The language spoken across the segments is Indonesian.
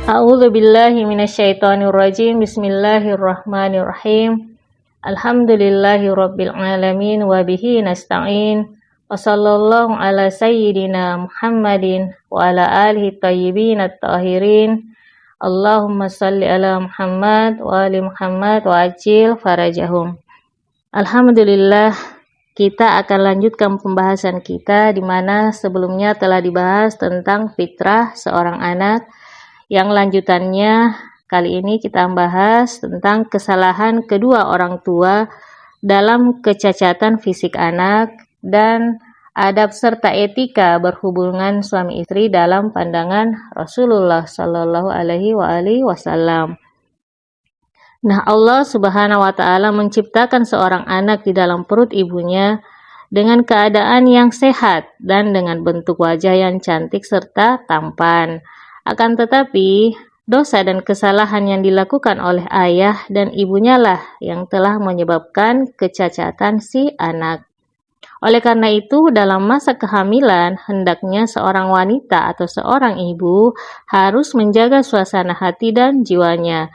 A'udzu billahi minasyaitonir rajim. Bismillahirrahmanirrahim. Alhamdulillahi rabbil alamin wa bihi nasta'in. Wa sallallahu ala sayyidina Muhammadin wa ala alihi thayyibin at-tahirin. Allahumma salli ala Muhammad wa ali Muhammad wa ajil farajahum. Alhamdulillah, kita akan lanjutkan pembahasan kita di mana sebelumnya telah dibahas tentang fitrah seorang anak. Yang lanjutannya kali ini kita bahas tentang kesalahan kedua orang tua dalam kecacatan fisik anak dan adab serta etika berhubungan suami istri dalam pandangan Rasulullah Shallallahu Alaihi Wasallam. Nah, Allah Subhanahu Wa Taala menciptakan seorang anak di dalam perut ibunya dengan keadaan yang sehat dan dengan bentuk wajah yang cantik serta tampan. Akan tetapi, dosa dan kesalahan yang dilakukan oleh ayah dan ibunya lah yang telah menyebabkan kecacatan si anak. Oleh karena itu, dalam masa kehamilan, hendaknya seorang wanita atau seorang ibu harus menjaga suasana hati dan jiwanya.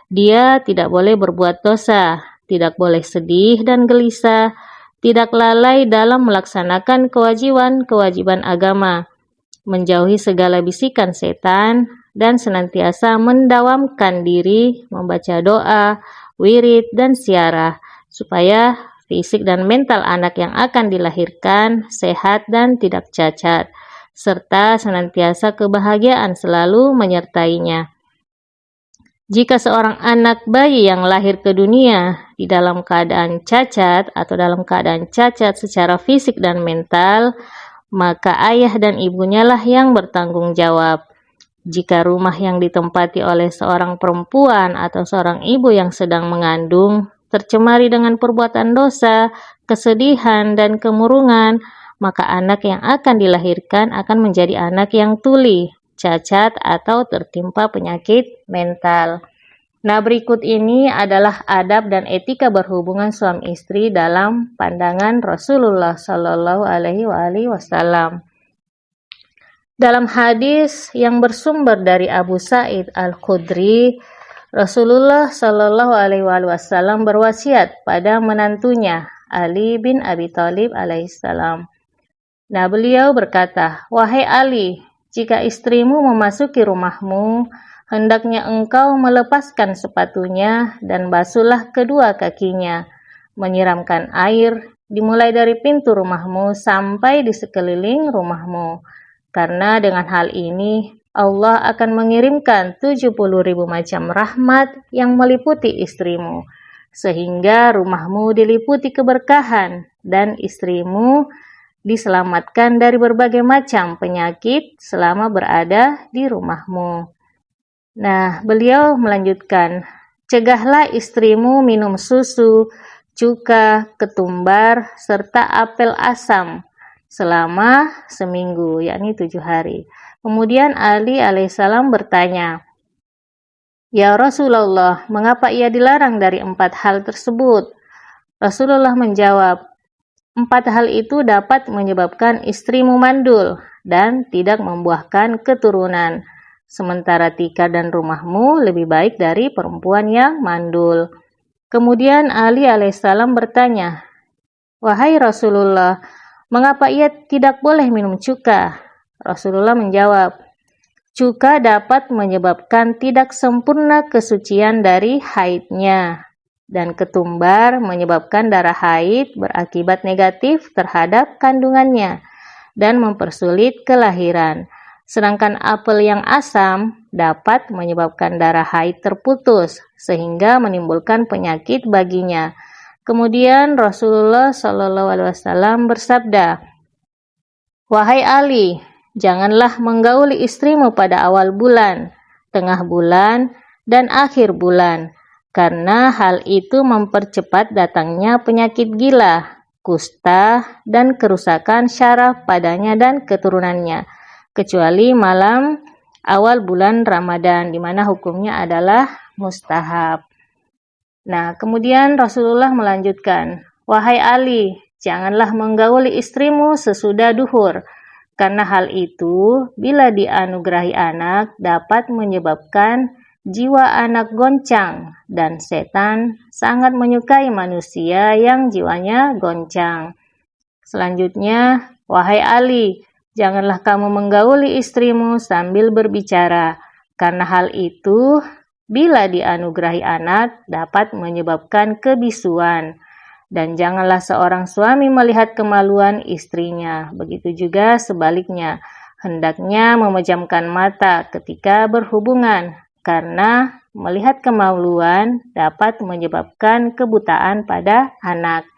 Dia tidak boleh berbuat dosa, tidak boleh sedih dan gelisah, tidak lalai dalam melaksanakan kewajiban agama, menjauhi segala bisikan setan, dan senantiasa mendawamkan diri, membaca doa, wirid, dan ziarah, supaya fisik dan mental anak yang akan dilahirkan sehat dan tidak cacat, serta senantiasa kebahagiaan selalu menyertainya. Jika seorang anak bayi yang lahir ke dunia di dalam keadaan cacat atau dalam keadaan cacat secara fisik dan mental, maka ayah dan ibunya lah yang bertanggung jawab. Jika rumah yang ditempati oleh seorang perempuan atau seorang ibu yang sedang mengandung tercemari dengan perbuatan dosa, kesedihan, dan kemurungan, maka anak yang akan dilahirkan akan menjadi anak yang tuli, cacat, atau tertimpa penyakit mental. Nah, berikut ini adalah adab dan etika berhubungan suami istri dalam pandangan Rasulullah Shallallahu Alaihi Wasallam. Dalam hadis yang bersumber dari Abu Sa'id Al-Khudri, Rasulullah Shallallahu Alaihi Wasallam berwasiat pada menantunya Ali bin Abi Thalib alaihissalam. Nah, beliau berkata, "Wahai Ali, jika istrimu memasuki rumahmu, hendaknya engkau melepaskan sepatunya dan basuhlah kedua kakinya, menyiramkan air dimulai dari pintu rumahmu sampai di sekeliling rumahmu. Karena dengan hal ini Allah akan mengirimkan 70.000 macam rahmat yang meliputi istrimu, sehingga rumahmu diliputi keberkahan dan istrimu diselamatkan dari berbagai macam penyakit selama berada di rumahmu." Nah, beliau melanjutkan, "Cegahlah istrimu minum susu, cuka, ketumbar, serta apel asam selama seminggu, yakni 7 hari. Kemudian Ali alaihissalam bertanya, "Ya Rasulullah, mengapa ia dilarang dari 4 hal tersebut?" Rasulullah menjawab, 4 hal itu dapat menyebabkan istrimu mandul dan tidak membuahkan keturunan. Sementara tika dan rumahmu lebih baik dari perempuan yang mandul." Kemudian Ali alaihissalam bertanya, "Wahai Rasulullah, mengapa ia tidak boleh minum cuka?" Rasulullah menjawab, "Cuka dapat menyebabkan tidak sempurna kesucian dari haidnya, dan ketumbar menyebabkan darah haid berakibat negatif terhadap kandungannya dan mempersulit kelahiran. Sedangkan apel yang asam dapat menyebabkan darah haid terputus sehingga menimbulkan penyakit baginya." Kemudian Rasulullah Shallallahu Alaihi Wasallam bersabda, "Wahai Ali, janganlah menggauli istrimu pada awal bulan, tengah bulan, dan akhir bulan, karena hal itu mempercepat datangnya penyakit gila, kusta, dan kerusakan syaraf padanya dan keturunannya, kecuali malam awal bulan Ramadan, di mana hukumnya adalah mustahab." Nah, kemudian Rasulullah melanjutkan, "Wahai Ali, janganlah menggauli istrimu sesudah duhur, karena hal itu bila dianugerahi anak dapat menyebabkan jiwa anak goncang dan setan sangat menyukai manusia yang jiwanya goncang. Selanjutnya, wahai Ali, janganlah kamu menggauli istrimu sambil berbicara, karena hal itu bila dianugerahi anak dapat menyebabkan kebisuan. Dan janganlah seorang suami melihat kemaluan istrinya. Begitu juga sebaliknya, hendaknya memejamkan mata ketika berhubungan, karena melihat kemaluan dapat menyebabkan kebutaan pada anak.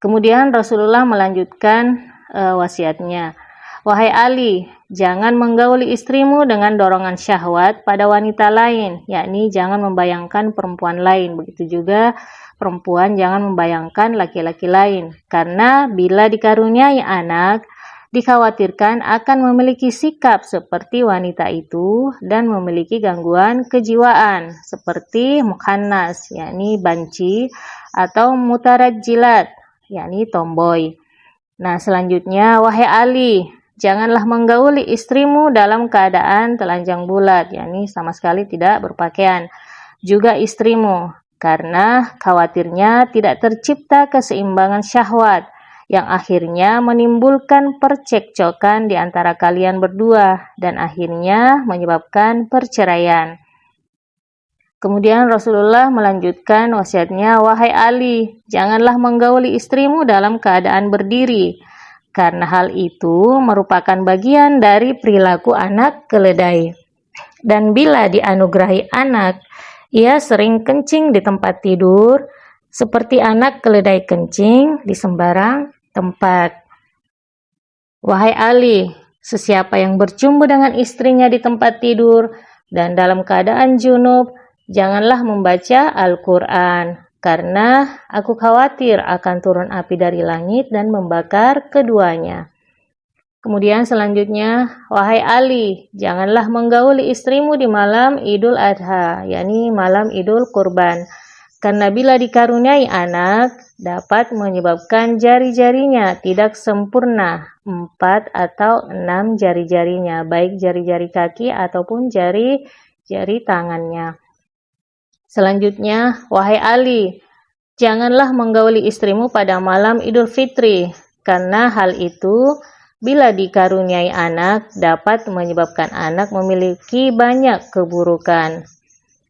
Kemudian Rasulullah melanjutkan wasiatnya, wahai Ali, jangan menggauli istrimu dengan dorongan syahwat pada wanita lain, yakni jangan membayangkan perempuan lain. Begitu juga perempuan jangan membayangkan laki-laki lain, karena bila dikaruniai anak, dikhawatirkan akan memiliki sikap seperti wanita itu dan memiliki gangguan kejiwaan seperti mukhannas, yakni banci, atau mutarajjilat, yakni tomboy. Nah, selanjutnya, wahai Ali, janganlah menggauli istrimu dalam keadaan telanjang bulat, yakni sama sekali tidak berpakaian. Juga istrimu, karena khawatirnya tidak tercipta keseimbangan syahwat, yang akhirnya menimbulkan percekcokan di antara kalian berdua, dan akhirnya menyebabkan perceraian. Kemudian Rasulullah melanjutkan wasiatnya, wahai Ali, janganlah menggauli istrimu dalam keadaan berdiri, karena hal itu merupakan bagian dari perilaku anak keledai. Dan bila dianugerahi anak, ia sering kencing di tempat tidur, seperti anak keledai kencing di sembarang tempat. Wahai Ali, sesiapa yang bercumbu dengan istrinya di tempat tidur dan dalam keadaan junub, janganlah membaca Al-Quran, karena aku khawatir akan turun api dari langit dan membakar keduanya. Kemudian selanjutnya, wahai Ali, janganlah menggauli istrimu di malam Idul Adha, yakni malam Idul Kurban, karena bila dikaruniai anak, dapat menyebabkan jari-jarinya tidak sempurna, 4 atau 6 jari-jarinya, baik jari-jari kaki ataupun jari-jari tangannya. Selanjutnya, wahai Ali, janganlah menggauli istrimu pada malam Idul Fitri, karena hal itu bila dikaruniai anak dapat menyebabkan anak memiliki banyak keburukan.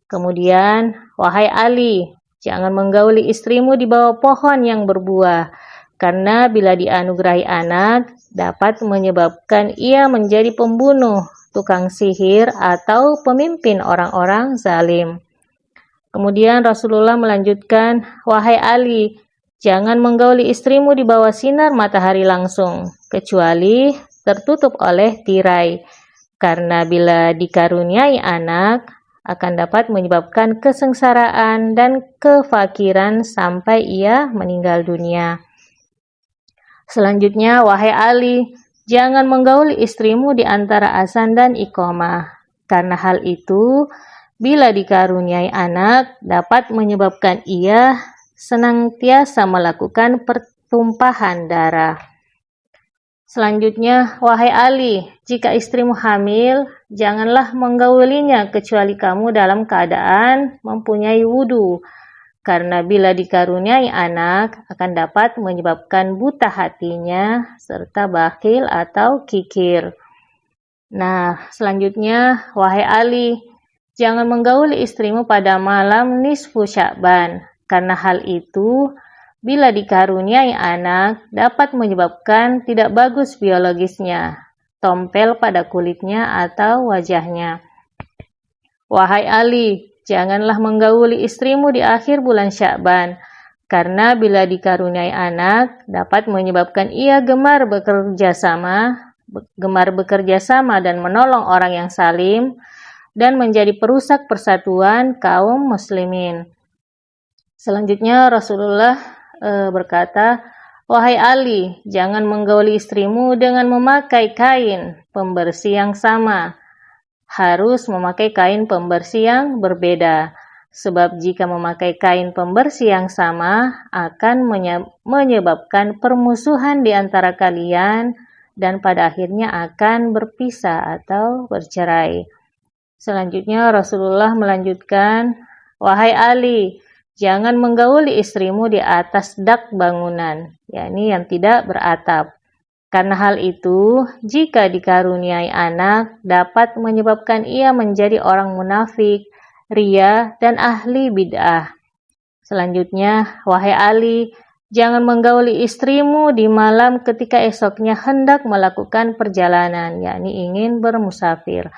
Kemudian, wahai Ali, jangan menggauli istrimu di bawah pohon yang berbuah, karena bila dianugerahi anak dapat menyebabkan ia menjadi pembunuh, tukang sihir, atau pemimpin orang-orang zalim. Kemudian Rasulullah melanjutkan, wahai Ali, jangan menggauli istrimu di bawah sinar matahari langsung, kecuali tertutup oleh tirai, karena bila dikaruniai anak, akan dapat menyebabkan kesengsaraan dan kefakiran sampai ia meninggal dunia. Selanjutnya, wahai Ali, jangan menggauli istrimu di antara azan dan iqamah, karena hal itu bila dikaruniai anak, dapat menyebabkan ia senantiasa melakukan pertumpahan darah. Selanjutnya, wahai Ali, jika istrimu hamil, janganlah menggaulinya kecuali kamu dalam keadaan mempunyai wudu, karena bila dikaruniai anak, akan dapat menyebabkan buta hatinya, serta bakhil atau kikir. Nah, selanjutnya, wahai Ali, jangan menggauli istrimu pada malam nisfu Sya'ban, karena hal itu bila dikaruniai anak dapat menyebabkan tidak bagus biologisnya, tompel pada kulitnya atau wajahnya. Wahai Ali, janganlah menggauli istrimu di akhir bulan Sya'ban, karena bila dikaruniai anak dapat menyebabkan ia gemar bekerja sama dan menolong orang yang zalim, dan menjadi perusak persatuan kaum muslimin. Selanjutnya Rasulullah berkata, wahai Ali, jangan menggauli istrimu dengan memakai kain pembersih yang sama. Harus memakai kain pembersih yang berbeda. Sebab jika memakai kain pembersih yang sama, akan menyebabkan permusuhan di antara kalian dan pada akhirnya akan berpisah atau bercerai. Selanjutnya Rasulullah melanjutkan, "Wahai Ali, jangan menggauli istrimu di atas dak bangunan, yakni yang tidak beratap. Karena hal itu, jika dikaruniai anak, dapat menyebabkan ia menjadi orang munafik, ria, dan ahli bid'ah." Selanjutnya, "Wahai Ali, jangan menggauli istrimu di malam ketika esoknya hendak melakukan perjalanan, yakni ingin bermusafir.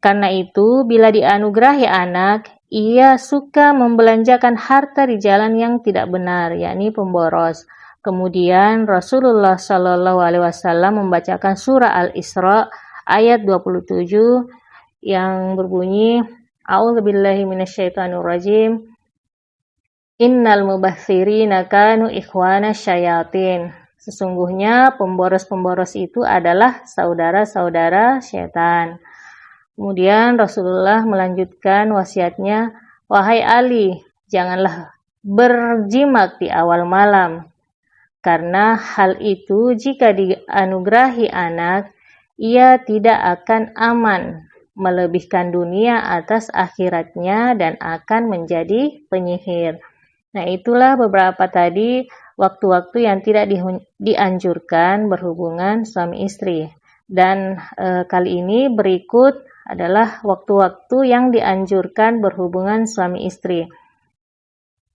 Karena itu, bila dianugerahi anak, ia suka membelanjakan harta di jalan yang tidak benar, yakni pemboros." Kemudian Rasulullah Shallallahu Alaihi Wasallam membacakan surah Al-Isra ayat 27 yang berbunyi, "A'udzubillahi minasyaitonirrajim. Innal mubaththirina kanu ikhwana syayatin." Sesungguhnya pemboros-pemboros itu adalah saudara-saudara setan. Kemudian Rasulullah melanjutkan wasiatnya, "Wahai Ali, janganlah berjimak di awal malam. Karena hal itu jika dianugerahi anak, ia tidak akan aman, melebihkan dunia atas akhiratnya dan akan menjadi penyihir." Nah, itulah beberapa tadi waktu-waktu yang tidak dianjurkan berhubungan suami istri. Dan kali ini berikut adalah waktu-waktu yang dianjurkan berhubungan suami istri,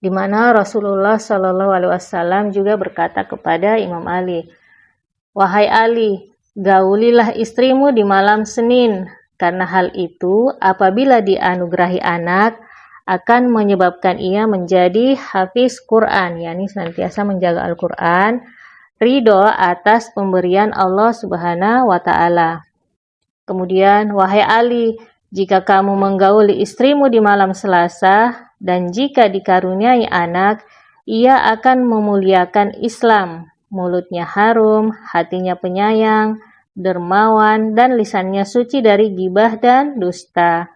di mana Rasulullah Shallallahu Alaihi Wasallam juga berkata kepada Imam Ali, "Wahai Ali, gaulilah istrimu di malam Senin, karena hal itu apabila dianugerahi anak akan menyebabkan ia menjadi hafiz Quran, yakni senantiasa menjaga Al-Quran, ridho atas pemberian Allah Subhanahu wa Ta'ala." Kemudian, "Wahai Ali, jika kamu menggauli istrimu di malam Selasa, dan jika dikaruniai anak, ia akan memuliakan Islam, mulutnya harum, hatinya penyayang, dermawan, dan lisannya suci dari gibah dan dusta."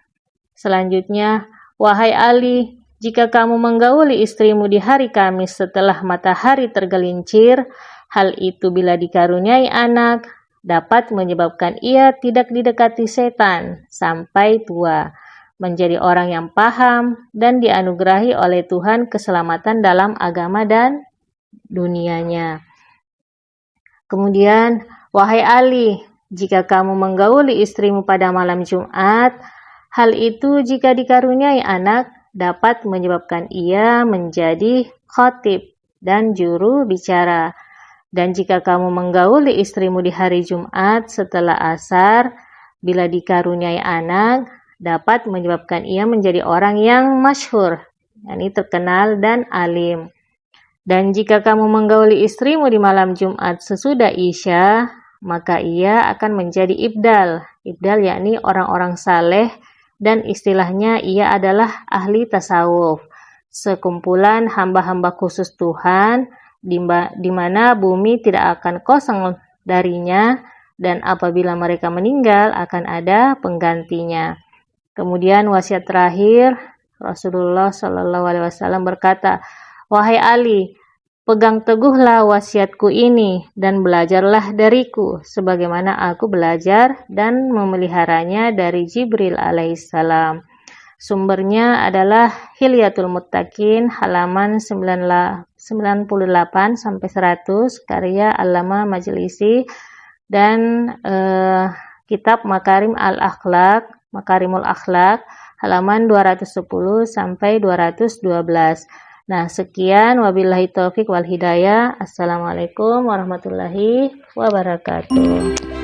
Selanjutnya, "Wahai Ali, jika kamu menggauli istrimu di hari Kamis setelah matahari tergelincir, hal itu bila dikaruniai anak, dapat menyebabkan ia tidak didekati setan sampai tua, menjadi orang yang paham dan dianugerahi oleh Tuhan keselamatan dalam agama dan dunianya." Kemudian, "Wahai Ali, jika kamu menggauli istrimu pada malam Jumat, hal itu jika dikaruniai anak, dapat menyebabkan ia menjadi khatib dan juru bicara. Dan jika kamu menggauli istrimu di hari Jumat setelah asar, bila dikaruniai anak, dapat menyebabkan ia menjadi orang yang masyhur, yakni terkenal dan alim. Dan jika kamu menggauli istrimu di malam Jumat sesudah Isya, maka ia akan menjadi ibdal. Ibdal yakni orang-orang saleh, dan istilahnya ia adalah ahli tasawuf, sekumpulan hamba-hamba khusus Tuhan, di mana bumi tidak akan kosong darinya, dan apabila mereka meninggal akan ada penggantinya." Kemudian wasiat terakhir, Rasulullah Shallallahu Alaihi Wasallam berkata, "Wahai Ali, pegang teguhlah wasiatku ini dan belajarlah dariku, sebagaimana aku belajar dan memeliharanya dari Jibril alaihissalam." Sumbernya adalah Hilyatul Muttaqin halaman 98-100 karya Allama Majlisi, dan kitab Makarimul Akhlak halaman 210-212. Nah, sekian, wabillahi taufik wal hidayah. Assalamualaikum warahmatullahi wabarakatuh.